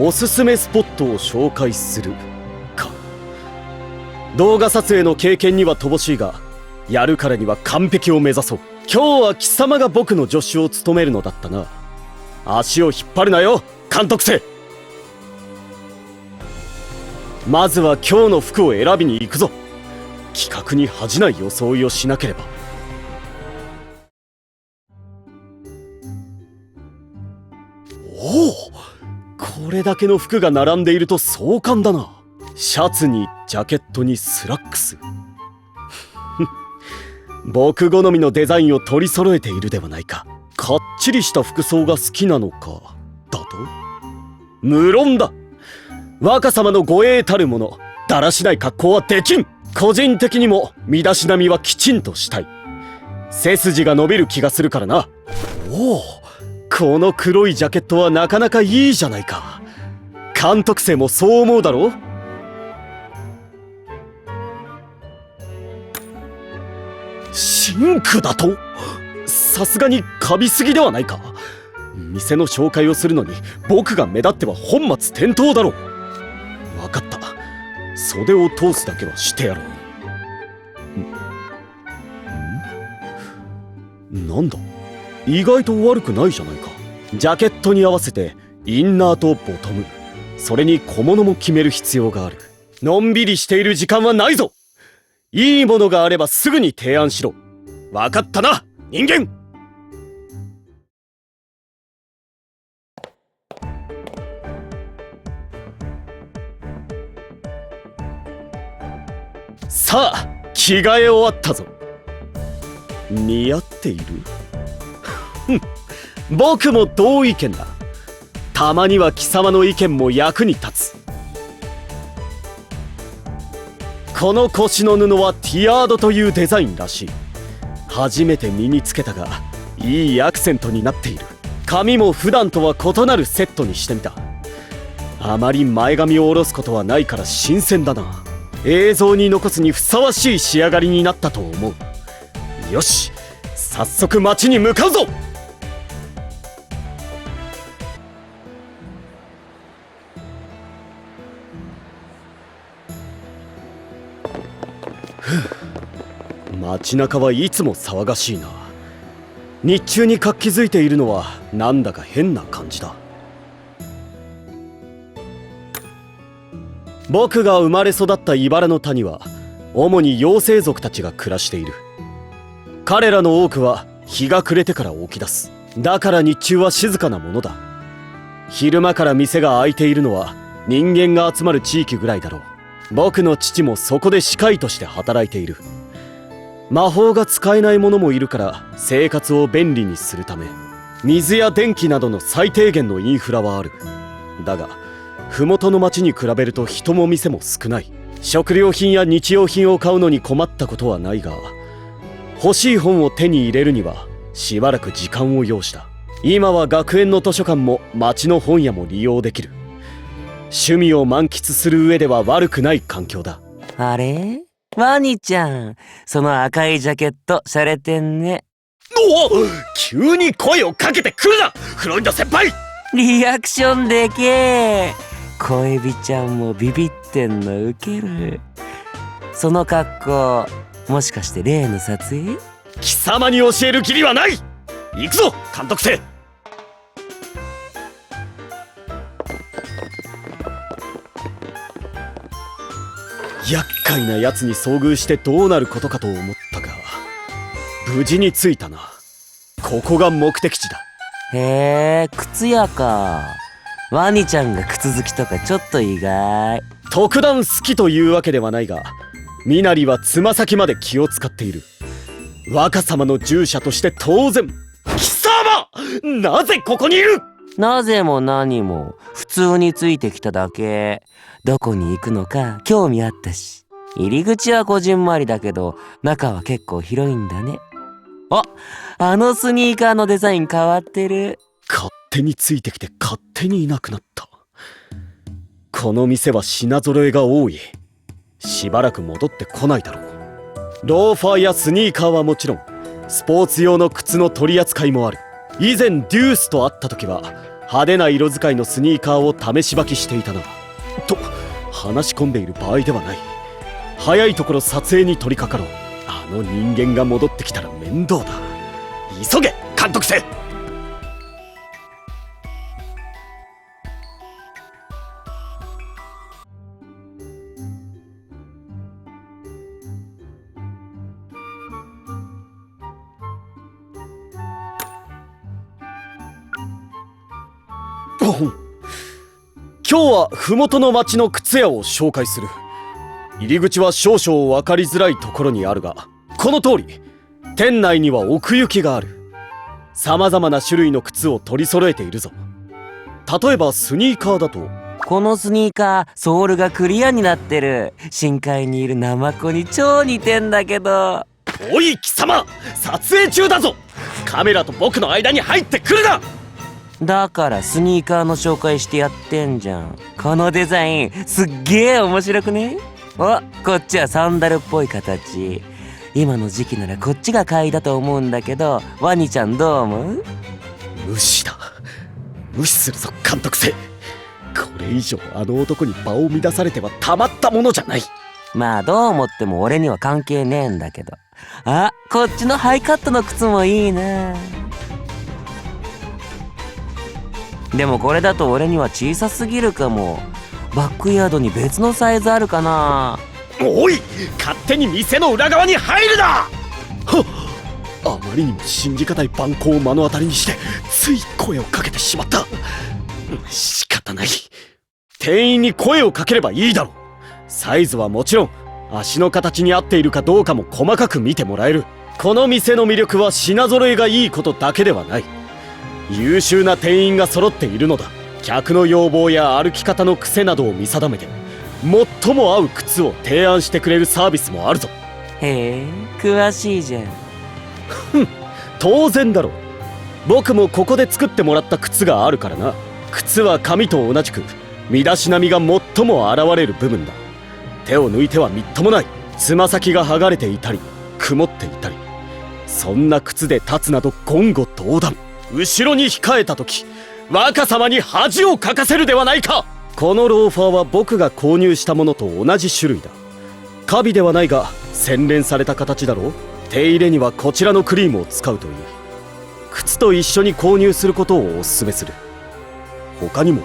おすすめスポットを紹介するか。動画撮影の経験には乏しいが、やるからには完璧を目指そう。今日は貴様が僕の助手を務めるのだったな。足を引っ張るなよ、監督生。まずは今日の服を選びに行くぞ。企画に恥じない装いをしなければ。おお、これだけの服が並んでいると壮観だな。シャツにジャケットにスラックス僕好みのデザインを取り揃えているではないか。かっちりした服装が好きなのかだと？無論だ。若様の護衛たるもの、だらしない格好はできん。個人的にも身だしなみはきちんとしたい。背筋が伸びる気がするからな。おお、この黒いジャケットはなかなかいいじゃないか。監督生もそう思うだろう？シンクだと？さすがにカビすぎではないか。店の紹介をするのに僕が目立っては本末転倒だろう。分かった、袖を通すだけはしてやろう。なんだ、意外と悪くないじゃないか。ジャケットに合わせてインナーとボトム、それに小物も決める必要がある。のんびりしている時間はないぞ。いいものがあればすぐに提案しろ。分かったな、人間。さあ、着替え終わったぞ。似合っている僕も同意見だ。たまには貴様の意見も役に立つ。この腰の布はティアードというデザインらしい。初めて身につけたが、いいアクセントになっている。髪も普段とは異なるセットにしてみた。あまり前髪を下ろすことはないから新鮮だな。映像に残すにふさわしい仕上がりになったと思う。よし、早速街に向かうぞ。街中はいつも騒がしいな。日中に活気づいているのはなんだか変な感じだ。僕が生まれ育った茨の谷は主に妖精族たちが暮らしている。彼らの多くは日が暮れてから起き出す。だから日中は静かなものだ。昼間から店が開いているのは人間が集まる地域ぐらいだろう。僕の父もそこで歯科医として働いている。魔法が使えない者もいるから生活を便利にするため、水や電気などの最低限のインフラはある。だが麓の町に比べると人も店も少ない。食料品や日用品を買うのに困ったことはないが、欲しい本を手に入れるにはしばらく時間を要した。今は学園の図書館も町の本屋も利用できる。趣味を満喫する上では悪くない環境だ。あれ？ワニちゃん、その赤いジャケット洒落てんね。おお、急に声をかけてくるな、フロイド先輩。リアクションでけえ。小エビちゃんもビビってんのウケる。その格好、もしかして例の撮影？貴様に教える義理はない。行くぞ、監督生。厄介なやつに遭遇してどうなることかと思ったが、無事に着いたな。ここが目的地だ。へえ、靴屋か。ワニちゃんが靴好きとかちょっと意外。特段好きというわけではないが、身なりはつま先まで気を使っている。若様の従者として当然。貴様、なぜここにいる？なぜも何も、普通についてきただけ。どこに行くのか興味あったし。入り口はこじんまりだけど、中は結構広いんだね。あのスニーカーのデザイン変わってる。勝手についてきて勝手にいなくなった。この店は品揃えが多い。しばらく戻ってこないだろう。ローファーやスニーカーはもちろん、スポーツ用の靴の取り扱いもある。以前デュースと会った時は派手な色使いのスニーカーを試し履きしていたな。と話し込んでいる場合ではない。早いところ撮影に取り掛かろう。あの人間が戻ってきたら面倒だ。急げ監督生。今日は麓の町の靴屋を紹介する。入り口は少々分かりづらいところにあるが、この通り店内には奥行きがある。様々な種類の靴を取り揃えているぞ。例えばスニーカーだと、このスニーカーソールがクリアになってる。深海にいるナマコに超似てんだけど。おい貴様、撮影中だぞ。カメラと僕の間に入ってくるな。だからスニーカーの紹介してやってんじゃん。このデザインすっげえ面白くね？お、こっちはサンダルっぽい形。今の時期ならこっちが買いだと思うんだけど、ワニちゃんどう思う？無視だ。無視するぞ監督生。これ以上あの男に場を乱されてはたまったものじゃない。まあどう思っても俺には関係ねえんだけど。あ、こっちのハイカットの靴もいいな。でもこれだと俺には小さすぎるかも。バックヤードに別のサイズあるかな。おい、勝手に店の裏側に入るな。はっ、あまりにも信じがたい蛮行を目の当たりにしてつい声をかけてしまった。仕方ない。店員に声をかければいいだろう。サイズはもちろん足の形に合っているかどうかも細かく見てもらえる。この店の魅力は品揃えがいいことだけではない。優秀な店員が揃っているのだ。客の要望や歩き方の癖などを見定めて最も合う靴を提案してくれるサービスもあるぞ。へえ、詳しいじゃん。当然だろう。僕もここで作ってもらった靴があるからな。靴は紙と同じく身だしなみが最も現れる部分だ。手を抜いてはみっともない。つま先が剥がれていたり曇っていたり、そんな靴で立つなど言語道断。後ろに控えた時若様に恥をかかせるではないか。このローファーは僕が購入したものと同じ種類だ。カビではないが洗練された形だろう。手入れにはこちらのクリームを使うといい。靴と一緒に購入することをお勧めする。他にも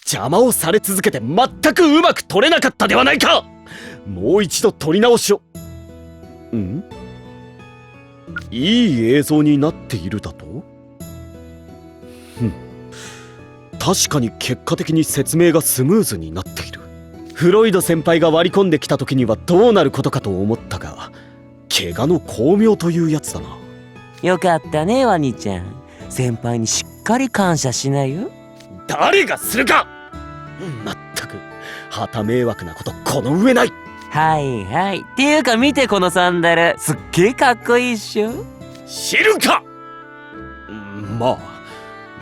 邪魔をされ続けて全くうまく撮れなかったではないか。もう一度撮り直しを。いい映像になっているだと？確かに結果的に説明がスムーズになっている。フロイド先輩が割り込んできた時にはどうなることかと思ったが、怪我の巧妙というやつだな。よかったねワニちゃん。先輩にしっかり感謝しなよ。誰がするか。まったく旗迷惑なことこの上ない。はいはい。っていうか見てこのサンダル、すっげえかっこいいっしょ。知るか。まあ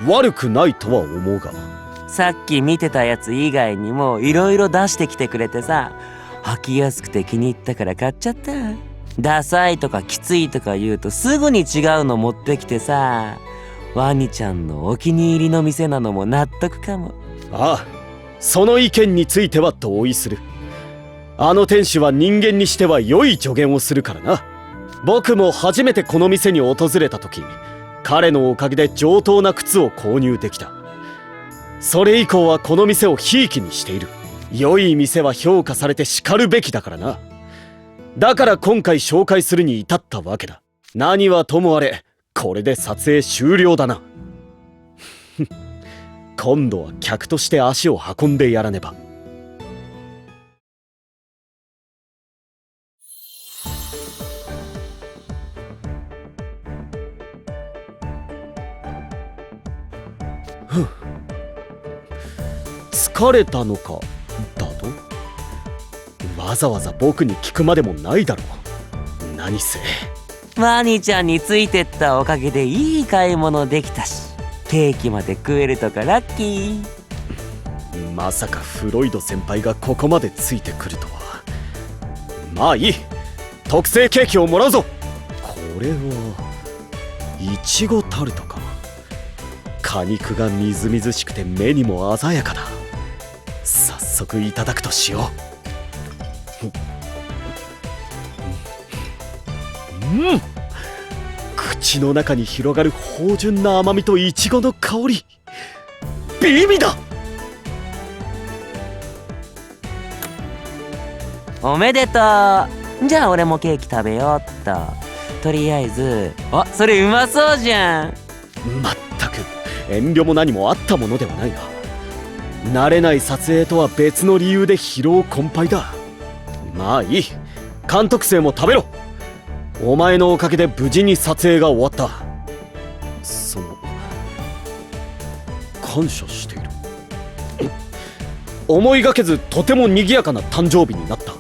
悪くないとは思うが。さっき見てたやつ以外にもいろいろ出してきてくれてさ、履きやすくて気に入ったから買っちゃった。ダサいとかきついとか言うとすぐに違うの持ってきてさ、ワニちゃんのお気に入りの店なのも納得かも。ああ、その意見については同意する。あの店主は人間にしては良い助言をするからな。僕も初めてこの店に訪れた時、彼のおかげで上等な靴を購入できた。それ以降はこの店をひいきにしている。良い店は評価されてしかるべきだからな。だから今回紹介するに至ったわけだ。何はともあれこれで撮影終了だな。今度は客として足を運んでやらねば。疲れたのかだと？わざわざ僕に聞くまでもないだろう。何せワニちゃんについてったおかげでいい買い物できたし、ケーキまで食えるとかラッキー。まさかフロイド先輩がここまでついてくるとは。まあいい、特製ケーキをもらうぞ。これはいちごタルトか。果肉がみずみずしくて目にも鮮やかだ。早速いただくとしよう。口の中に広がる芳醇な甘みといちごの香り、美味だ。おめでとう。じゃあ俺もケーキ食べようっと。とりあえず、あ、それうまそうじゃん。まったく遠慮も何もあったものではないな。慣れない撮影とは別の理由で疲労困憊だ。まあいい、監督生も食べろ。お前のおかげで無事に撮影が終わった。感謝している。思いがけずとても賑やかな誕生日になった。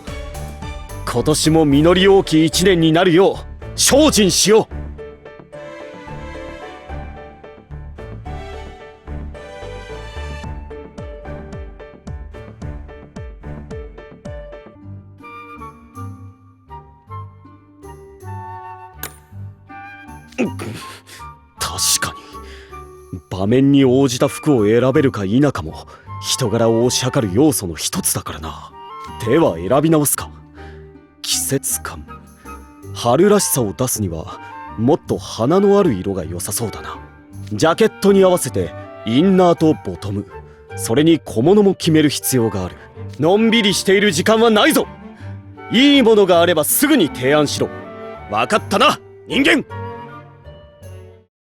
今年も実り多き一年になるよう精進しよう。確かに場面に応じた服を選べるか否かも人柄を推し量る要素の一つだからな。では選び直すか。季節感、春らしさを出すにはもっと花のある色が良さそうだな。ジャケットに合わせてインナーとボトム、それに小物も決める必要がある。のんびりしている時間はないぞ。いいものがあればすぐに提案しろ。分かったな人間。